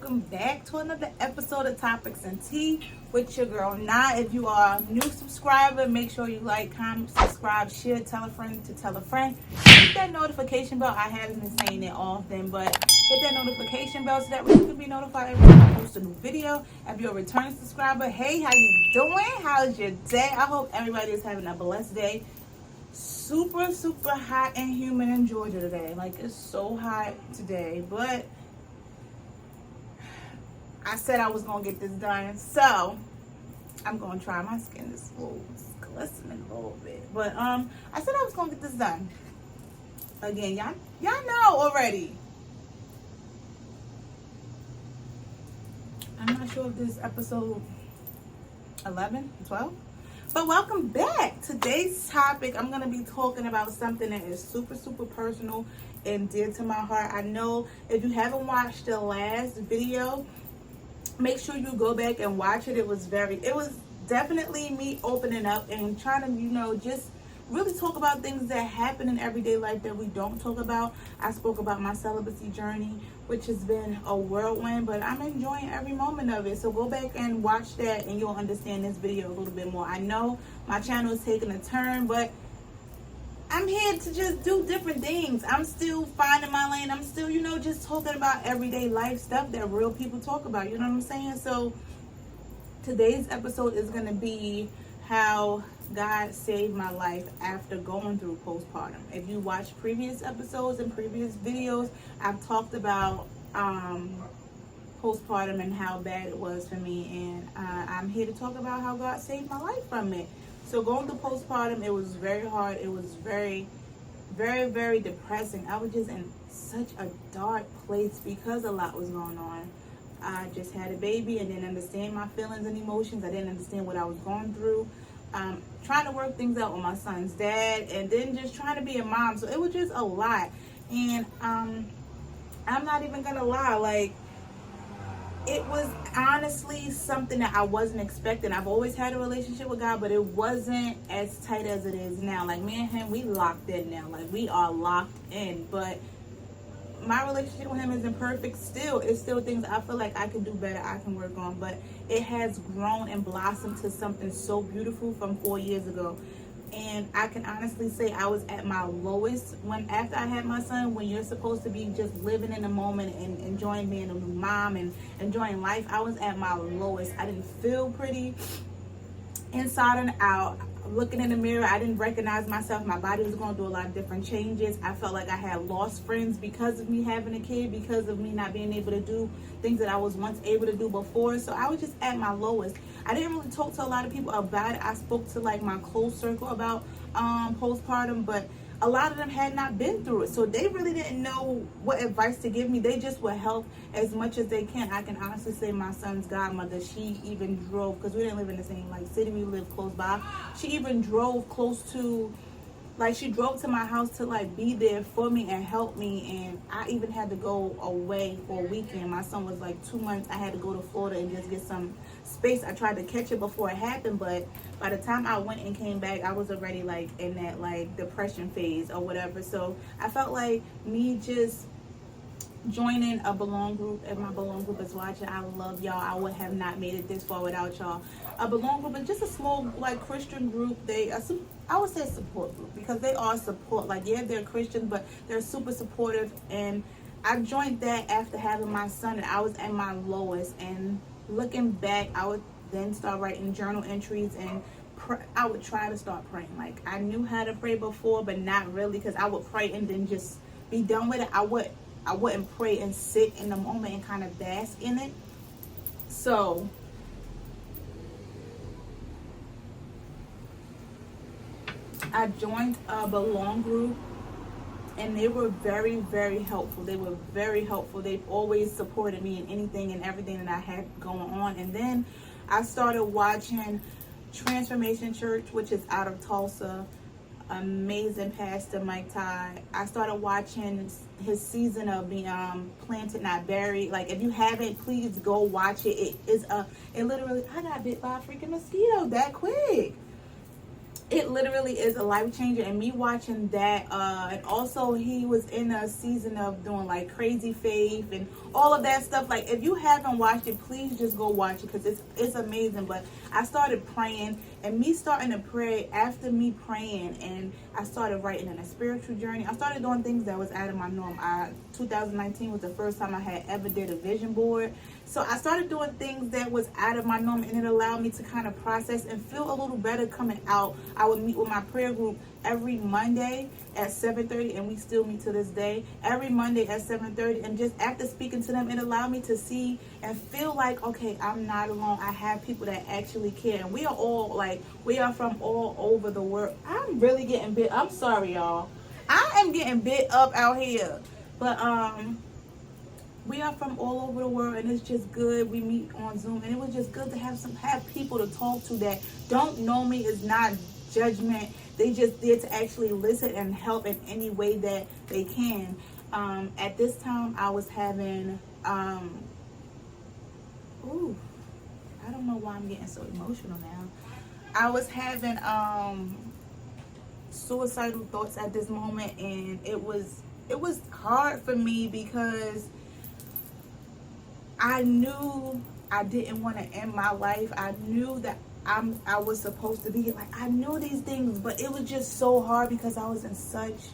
welcome back to another episode of Topics and Tea with your girl. Now, if you are a new subscriber, make sure you like, comment, subscribe, share, tell a friend to tell a friend. Hit that notification bell. I haven't been saying it often, but hit that notification bell so that way you can be notified every time I post a new video. If you're a returning subscriber, hey, how you doing? How's your day? I hope everybody is having a blessed day. Super hot and humid in Georgia today. Like, it's so hot today, but I said I was gonna get this done, so I'm gonna try. My skin is a little glistening a little bit, but I said I was gonna get this done. Again, y'all know already. I'm not sure if this is episode 11, 12. But welcome back. Today's topic, I'm going to be talking about something that is super personal and dear to my heart. I know if you haven't watched the last video, make sure you go back and watch it. It was definitely me opening up and trying to, just really talk about things that happen in everyday life that we don't talk about. I spoke about my celibacy journey, which has been a whirlwind, but I'm enjoying every moment of it. So go back and watch that and you'll understand this video a little bit more. I know my channel is taking a turn, but I'm here to just do different things. I'm still finding my lane. I'm still, just talking about everyday life stuff that real people talk about. You know what I'm saying? So today's episode is going to be how God saved my life after going through postpartum. If you watch previous episodes and previous videos, I've talked about postpartum and how bad it was for me, and I'm here to talk about how God saved my life from it. So going through postpartum, it was very hard. It was very depressing. I was just in such a dark place because a lot was going on. I just had a baby and didn't understand my feelings and emotions. I didn't understand what I was going through. Trying to work things out with my son's dad, and then just trying to be a mom. So it was just a lot. And I'm not even gonna lie, like, it was honestly something that I wasn't expecting. I've always had a relationship with God, but it wasn't as tight as it is now. Like, me and him, we locked in now. Like, we are locked in. But my relationship with him isn't perfect still. It's still things I feel like I can do better, I can work on. But it has grown and blossomed to something so beautiful from 4 years ago. And I can honestly say I was at my lowest after I had my son, when you're supposed to be just living in the moment and enjoying being a new mom and enjoying life. I was at my lowest. I didn't feel pretty inside and out. Looking in the mirror, I didn't recognize myself. My body was going through a lot of different changes. I felt like I had lost friends because of me having a kid, because of me not being able to do things that I was once able to do before. So I was just at my lowest. I didn't really talk to a lot of people about it. I spoke to like my close circle about postpartum, but a lot of them had not been through it, so they really didn't know what advice to give me. They just would help as much as they can. I can honestly say my son's godmother, she even drove, because we didn't live in the same city, we lived close by. She even drove close to, she drove to my house to be there for me and help me. And I even had to go away for a weekend. My son was 2 months. I had to go to Florida and just get some space. I tried to catch it before it happened, but by the time I went and came back, I was already in that depression phase or whatever. So I felt like me just joining a Belong group, and my Belong group is watching, I love y'all. I would have not made it this far without y'all. A Belong group is just a small Christian group. I would say a support group, because they are support. They're Christians, but they're super supportive. And I joined that after having my son, and I was at my lowest. And looking back, I would then start writing journal entries, and I would try to start praying. I knew how to pray before, but not really, because I would pray and then just be done with it. I wouldn't pray and sit in the moment and kind of bask in it. So I joined a Belong group, and they were very helpful. They were very helpful. They've always supported me in anything and everything that I had going on. And then I started watching Transformation Church, which is out of Tulsa. Amazing pastor Mike Todd. I started watching his season of the Planted Not Buried. If you haven't, please go watch it. It literally, I got bit by a freaking mosquito that quick. it literally is a life changer. And me watching that, and also he was in a season of doing like Crazy Faith and all of that stuff. Like, if you haven't watched it, please just go watch it, because it's amazing. But I started praying, and me starting to pray, after me praying, and I started writing in a spiritual journey. I started doing things that was out of my norm. 2019 was the first time I had ever did a vision board. So I started doing things that was out of my norm, and it allowed me to kind of process and feel a little better coming out. I would meet with my prayer group every Monday at 7:30, and we still meet to this day. Every Monday at 7:30, and just after speaking to them, it allowed me to see and feel like, okay, I'm not alone. I have people that actually care, and we are from all over the world. I'm really getting bit. I'm sorry, y'all. I am getting bit up out here, but we are from all over the world, and it's just good. We meet on Zoom, and it was just good to have people to talk to that don't know me. It's not judgment. They just there to actually listen and help in any way that they can. At this time, I was having I don't know why I'm getting so emotional now. I was having suicidal thoughts at this moment, and it was hard for me because I knew I didn't want to end my life. I knew that I was supposed to be here. Like, I knew these things, but it was just so hard because I was in such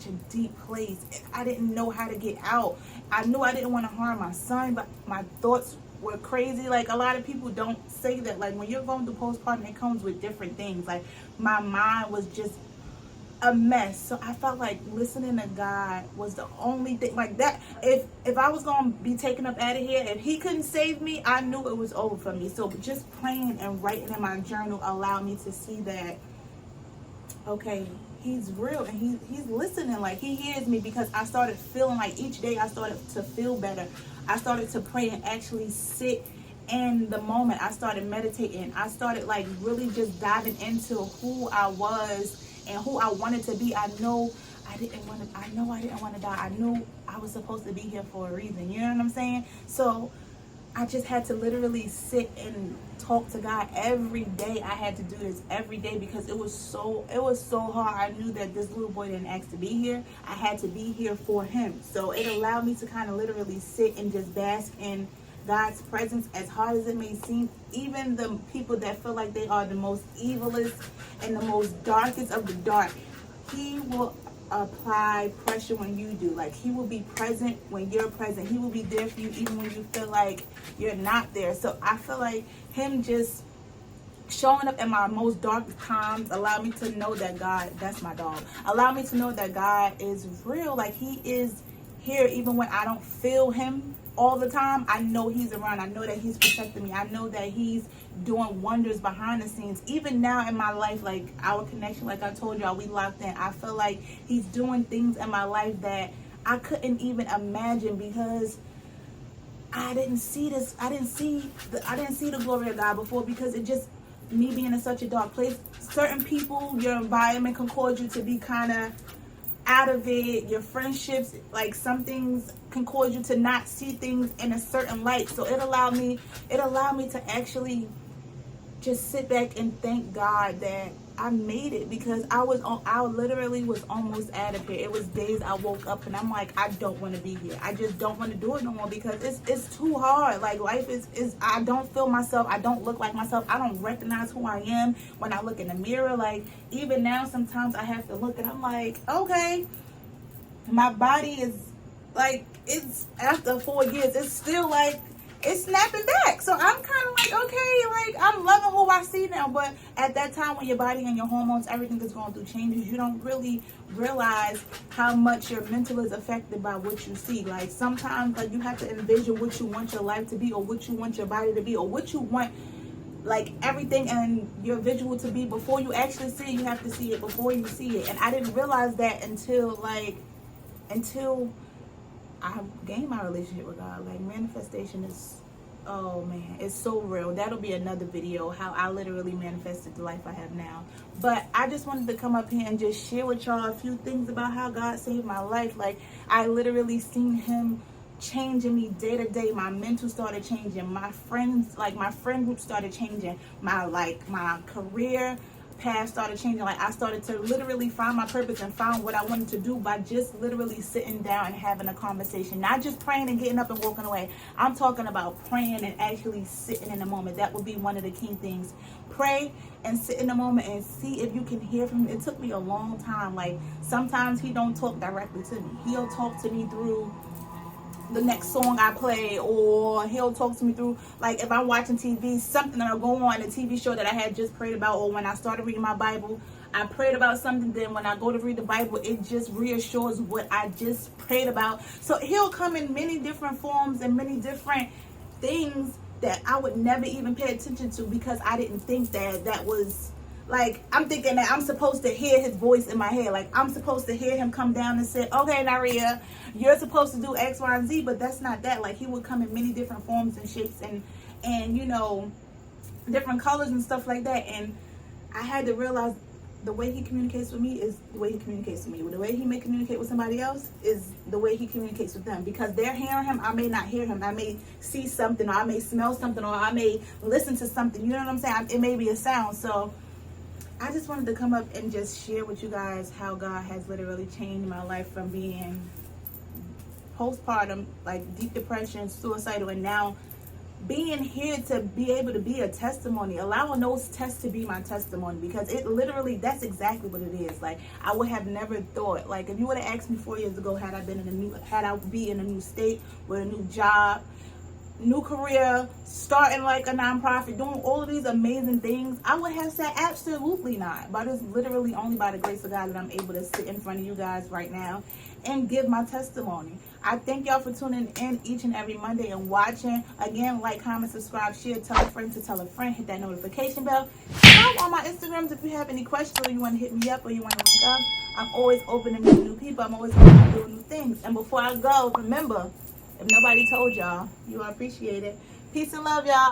a deep place. I didn't know how to get out. I knew I didn't want to harm my son, but my thoughts were crazy. Like, a lot of people don't say that. Like, when you're going through postpartum, it comes with different things. Like, my mind was just a mess. So I felt like listening to God was the only thing. Like, that, if I was gonna be taken up out of here, if he couldn't save me, I knew it was over for me. So just praying and writing in my journal allowed me to see that, okay, he's real, and he's listening. Like, he hears me, because I started feeling like each day I started to feel better. I started to pray and actually sit in the moment. I started meditating. I started like really just diving into who I was and who I wanted to be. I know I didn't want to die. I knew I was supposed to be here for a reason. You know what I'm saying? So I just had to literally sit and talk to God every day. I had to do this every day because it was so hard. I knew that this little boy didn't ask to be here. I had to be here for him. So it allowed me to kind of literally sit and just bask in God's presence, as hard as it may seem. Even the people that feel like they are the most evilest and the most darkest of the dark, he will apply pressure when you do. Like, he will be present when you're present. He will be there for you even when you feel like you're not there. So I feel like him just showing up in my most darkest times allowed me to know that God, that's my dog, allowed me to know that God is real. Like, he is here even when I don't feel him all the time. I know he's around. I know that he's protecting me. I know that he's doing wonders behind the scenes. Even now in my life, like our connection, like I told y'all, we locked in. I feel like he's doing things in my life that I couldn't even imagine, because I didn't see this. I didn't see the glory of God before, because it just, me being in such a dark place. Certain people, your environment can cause you to be kind of out of it. Your friendships, like, some things can cause you to not see things in a certain light. So it allowed me to actually just sit back and thank God that I made it, because I literally was almost out of here. It was days I woke up and I'm like, I don't want to be here. I just don't want to do it no more, because it's too hard. Like, life is I don't feel myself. I don't look like myself. I don't recognize who I am when I look in the mirror. Like, even now, sometimes I have to look and I'm like, okay, my body is like, it's after 4 years, it's still like, it's snapping back. So I'm kind of like, okay, like, I'm loving who I see now. But at that time, when your body and your hormones, everything is going through changes, you don't really realize how much your mental is affected by what you see. Like, sometimes, like, you have to envision what you want your life to be, or what you want your body to be, or what you want, like, everything and your visual to be before you actually see it. You have to see it before you see it. And I didn't realize that until I gained my relationship with God. Like, manifestation is, oh man, it's so real. That'll be another video, how I literally manifested the life I have now. But I just wanted to come up here and just share with y'all a few things about how God saved my life. Like, I literally seen him changing me day to day. My mental started changing. My friends, like my friend group started changing. My career path started changing. Like I started to literally find my purpose and find what I wanted to do by just literally sitting down and having a conversation. Not just praying and getting up and walking away. I'm talking about praying and actually sitting in the moment. That would be one of the key things. Pray and sit in the moment and see if you can hear from him. It took me a long time. Like sometimes he don't talk directly to me. He'll talk to me through the next song I play, or he'll talk to me through, like if I'm watching TV, something that'll go on, a TV show that I had just prayed about, or when I started reading my Bible, I prayed about something, then when I go to read the Bible, it just reassures what I just prayed about. So he'll come in many different forms and many different things that I would never even pay attention to, because I didn't think that was, like, I'm thinking that I'm supposed to hear his voice in my head. Like, I'm supposed to hear him come down and say, okay, Naria, you're supposed to do X, Y, and Z, but that's not that. Like, he would come in many different forms and shapes and you know, different colors and stuff like that. And I had to realize the way he communicates with me is the way he communicates with me. The way he may communicate with somebody else is the way he communicates with them. Because they're hearing him, I may not hear him. I may see something, or I may smell something, or I may listen to something. You know what I'm saying? It may be a sound. So I just wanted to come up and just share with you guys how God has literally changed my life from being postpartum, like deep depression, suicidal, and now being here to be able to be a testimony, allowing those tests to be my testimony, because it literally, that's exactly what it is. Like, I would have never thought, like, if you would have asked me 4 years ago, had I be in a new state with a new job, new career, starting like a nonprofit, doing all of these amazing things, I would have said absolutely not. But it's literally only by the grace of God that I'm able to sit in front of you guys right now and give my testimony. I thank y'all for tuning in each and every Monday and watching. Again, like, comment, subscribe, share, tell a friend to tell a friend, hit that notification bell. Follow on my Instagrams if you have any questions, or you want to hit me up, or you want to link up. I'm always open to meet new people. I'm always open to doing new things. And before I go, remember, if nobody told y'all, you are appreciated. Peace and love, y'all.